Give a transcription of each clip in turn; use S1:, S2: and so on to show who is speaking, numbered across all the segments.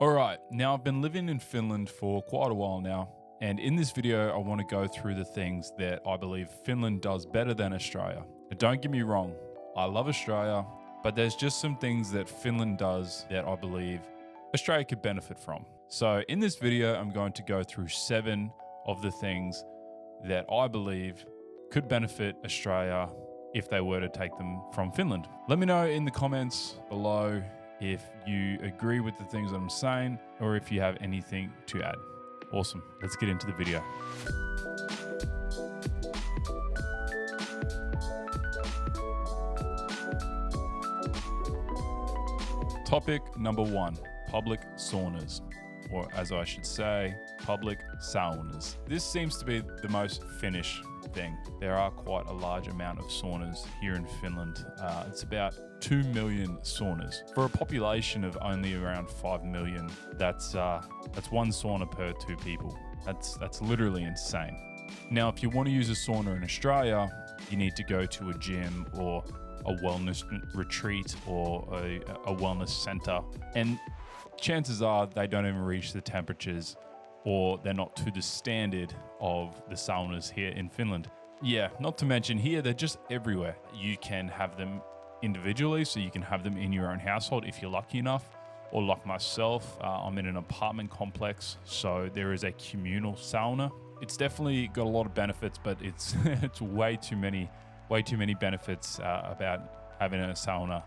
S1: All right, now I've been living in Finland for quite a while now, and in this video I want to go through the things that I believe Finland does better than Australia. Now, don't get me wrong, I love Australia, but there's just some things that Finland does that I believe Australia could benefit from. So in this video, I'm going to go through 7 of the things that I believe could benefit Australia if they were to take them from Finland. Let me know in the comments below if you agree with the things I'm saying or if you have anything to add. Awesome, let's get into the video. Topic number 1, public saunas, or as I should say, public saunas. This seems to be the most Finnish thing. There are quite a large amount of saunas here in Finland. It's about 2 million saunas. For a population of only around 5 million, that's one sauna per 2 people. That's literally insane. Now, if you want to use a sauna in Australia, you need to go to a gym or a wellness retreat or a wellness center. And chances are they don't even reach the temperatures or they're not to the standard of the saunas here in Finland. Yeah, not to mention here, they're just everywhere. You can have them individually, so you can have them in your own household if you're lucky enough, or like myself, I'm in an apartment complex, so there is a communal sauna. It's definitely got a lot of benefits, but it's it's way too many benefits about having a sauna.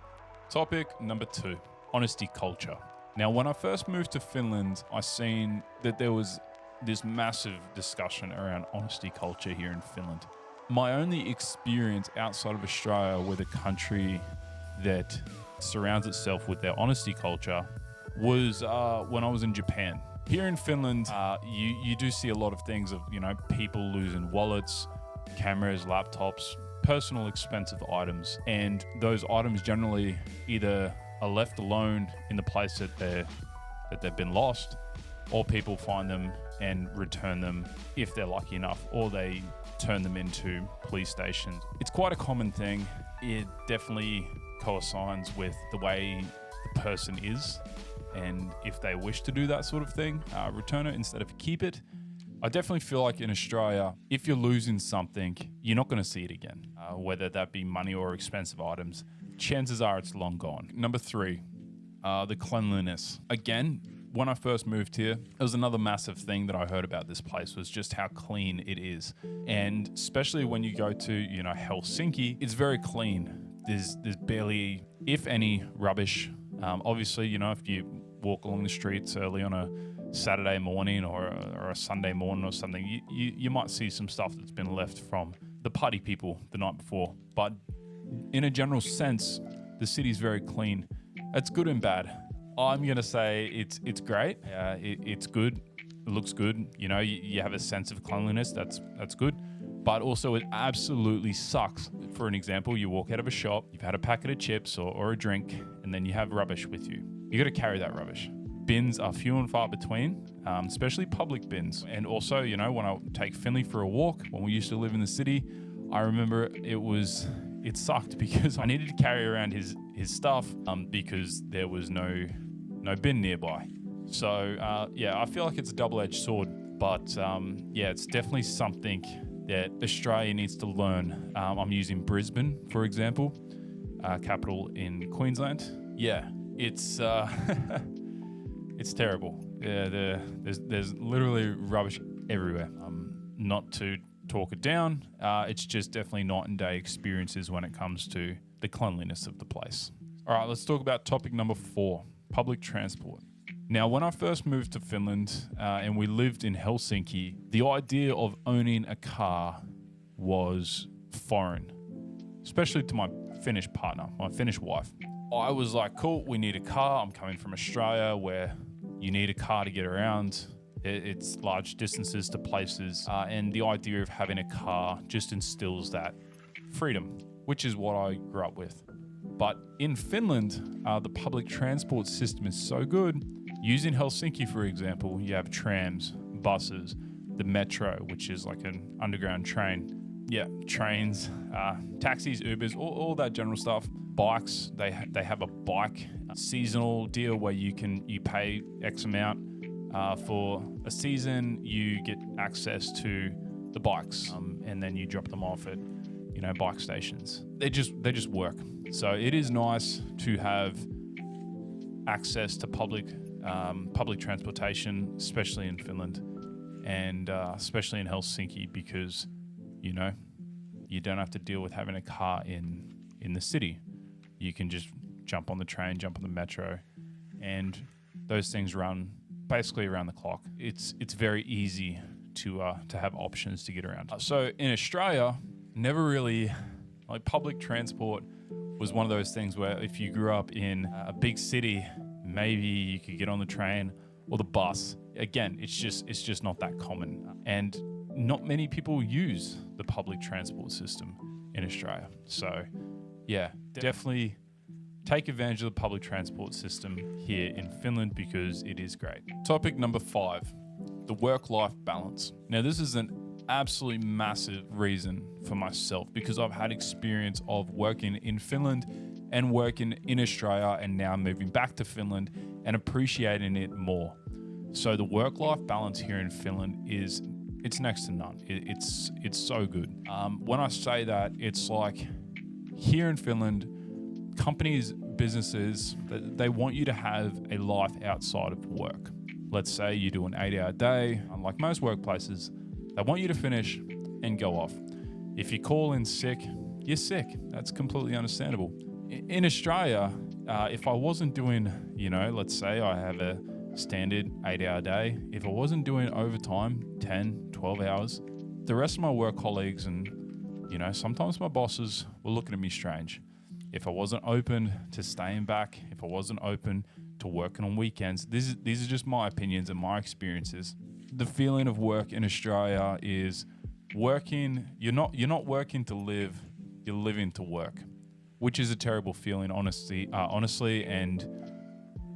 S1: Topic number 2, honesty culture. Now, when I first moved to Finland, I seen that there was this massive discussion around honesty culture here in Finland. My only experience outside of Australia with a country that surrounds itself with their honesty culture was when I was in Japan. Here in Finland, you do see a lot of things of, people losing wallets, cameras, laptops, personal expensive items, and those items generally either are left alone in the place that they've been lost, or people find them and return them if they're lucky enough, or they turn them into police stations. It's quite a common thing. It definitely coincides with the way the person is, and if they wish to do that sort of thing, return it instead of keep it. I definitely feel like in Australia, if you're losing something, you're not going to see it again, whether that be money or expensive items. Chances are it's long gone. Number 3, the cleanliness. Again, when I first moved here, it was another massive thing that I heard about this place was just how clean it is. And especially when you go to, Helsinki, it's very clean. There's barely, if any, rubbish. Obviously, if you walk along the streets early on a Saturday morning or a Sunday morning or something, you might see some stuff that's been left from the party people the night before. But in a general sense, the city's very clean. It's good and bad. I'm going to say it's great. It's good. It looks good. You have a sense of cleanliness. That's good. But also it absolutely sucks. For an example, you walk out of a shop, you've had a packet of chips or a drink, and then you have rubbish with you. You got to carry that rubbish. Bins are few and far between, especially public bins. And also, when I take Finley for a walk, when we used to live in the city, I remember it sucked because I needed to carry around his stuff because there was no bin nearby. So I feel like it's a double-edged sword, but it's definitely something that Australia needs to learn. I'm using Brisbane, for example, capital in Queensland. Yeah, it's it's terrible. Yeah, there's literally rubbish everywhere. Not to talk it down, it's just definitely night and day experiences when it comes to the cleanliness of the place. All right, let's talk about topic number 4, public transport. Now, when I first moved to Finland and we lived in Helsinki, the idea of owning a car was foreign, especially to my Finnish partner, my Finnish wife. I was like, cool, we need a car. I'm coming from Australia where you need a car to get around. It's large distances to places, and the idea of having a car just instills that freedom, which is what I grew up with. But in Finland, the public transport system is so good. Using Helsinki, for example, you have trams, buses, the metro, which is like an underground train. Yeah, trains, taxis, Ubers, all that general stuff. Bikes, they have a bike seasonal deal where you pay X amount for a season, you get access to the bikes, and then you drop them off at bike stations. They just work. So it is nice to have access to public transportation, especially in Finland, and especially in Helsinki, because you don't have to deal with having a car in the city. You can just jump on the train, jump on the metro, and those things run basically around the clock. It's very easy to have options to get around. So in Australia, never really, like, public transport was one of those things where if you grew up in a big city, maybe you could get on the train or the bus. Again, it's just not that common, and not many people use the public transport system in Australia. So yeah, definitely take advantage of the public transport system here in Finland because it is great. Topic number 5, the work-life balance. Now, this is an absolutely massive reason for myself because I've had experience of working in Finland and working in Australia, and now moving back to Finland and appreciating it more. So the work-life balance here in Finland it's next to none. It's so good. When I say that, it's like here in Finland, companies, businesses, they want you to have a life outside of work. Let's say you do an 8-hour day. Unlike most workplaces, they want you to finish and go off. If you call in sick, you're sick. That's completely understandable. In Australia, if I wasn't doing, let's say I have a standard 8-hour day, if I wasn't doing overtime, 10, 12 hours, the rest of my work colleagues and, sometimes my bosses were looking at me strange. If I wasn't open to staying back, if I wasn't open to working on weekends, these are just my opinions and my experiences. The feeling of work in Australia is working, you're not working to live, you're living to work, which is a terrible feeling, honestly. And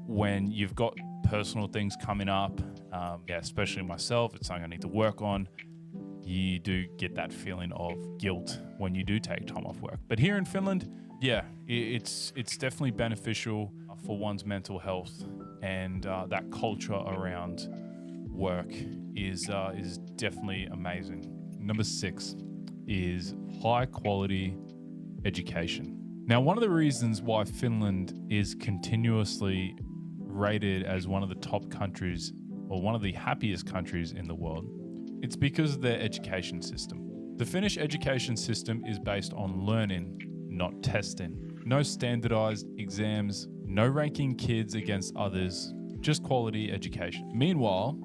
S1: when you've got personal things coming up, especially myself, it's something I need to work on, you do get that feeling of guilt when you do take time off work. But here in Finland, it's definitely beneficial for one's mental health, and that culture around work is definitely amazing. Number 6 is high quality education. Now, one of the reasons why Finland is continuously rated as one of the top countries, or one of the happiest countries in the world, it's because of their education system. The Finnish education system is based on learning, not testing. No standardized exams, no ranking kids against others, just quality education. Meanwhile,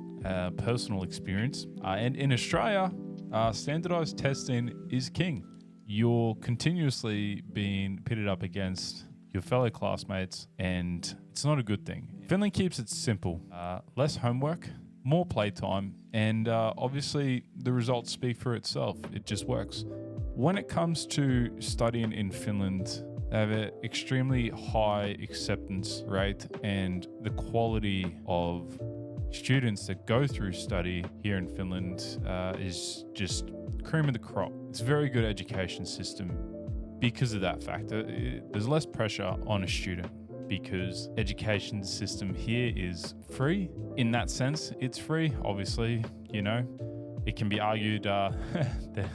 S1: personal experience, and in Australia, standardized testing is king. You're continuously being pitted up against your fellow classmates, and it's not a good thing. Finland keeps it simple. Less homework, more playtime, and obviously the results speak for itself. It just works. When it comes to studying in Finland, they have an extremely high acceptance rate, and the quality of students that go through study here in Finland is just cream of the crop. It's a very good education system because of that factor. There's less pressure on a student because education system here is free. In that sense, it's free. Obviously, it can be argued that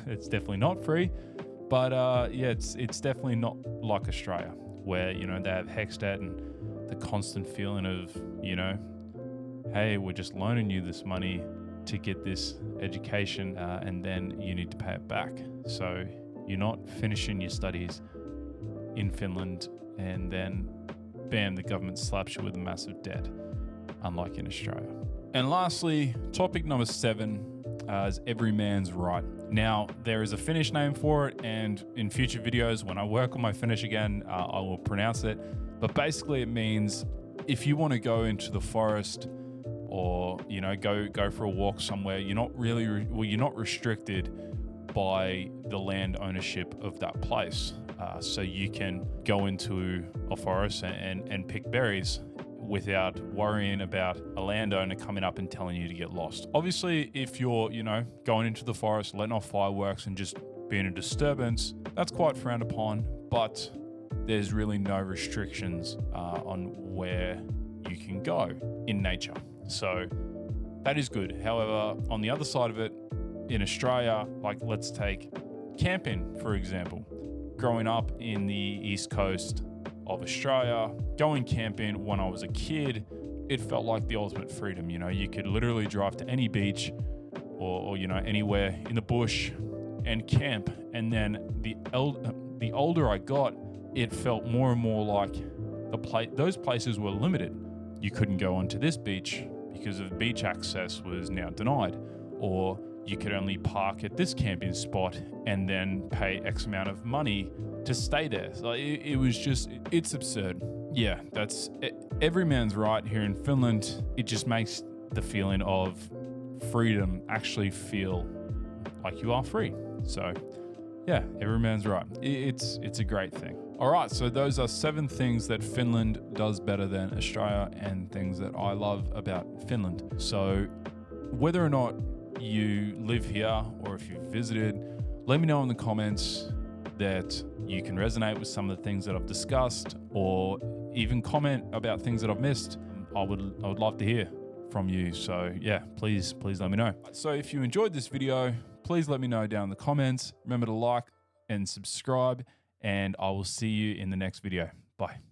S1: it's definitely not free, but it's definitely not like Australia, where they have Hexstat and the constant feeling of hey, we're just loaning you this money to get this education, and then you need to pay it back. So you're not finishing your studies in Finland and then bam, the government slaps you with a massive debt, unlike in Australia. And lastly, topic number 7 is every man's right. Now, there is a Finnish name for it, and in future videos, when I work on my Finnish again, I will pronounce it. But basically, it means if you want to go into the forest or go for a walk somewhere, you're not restricted by the land ownership of that place. So you can go into a forest and pick berries without worrying about a landowner coming up and telling you to get lost. Obviously, if you're, going into the forest, letting off fireworks and just being a disturbance, that's quite frowned upon. But there's really no restrictions on where you can go in nature. So that is good. However, on the other side of it, in Australia, like let's take camping, for example. Growing up in the East Coast of Australia, going camping when I was a kid, it felt like the ultimate freedom. You know, you could literally drive to any beach or you know, anywhere in the bush and camp. And then the older I got, it felt more and more like those places were limited. You couldn't go onto this beach because of beach access was now denied, or you could only park at this camping spot and then pay X amount of money to stay there. So it was just, it's absurd. Yeah, that's every man's right here in Finland. It just makes the feeling of freedom actually feel like you are free. So yeah, every man's right. It's a great thing. All right, so those are 7 things that Finland does better than Australia and things that I love about Finland. So whether or not you live here or if you've visited, let me know in the comments that you can resonate with some of the things that I've discussed, or even comment about things that I've missed. I would love to hear from you. So yeah, please let me know. So if you enjoyed this video, please let me know down in the comments. Remember to like and subscribe, and I will see you in the next video. Bye.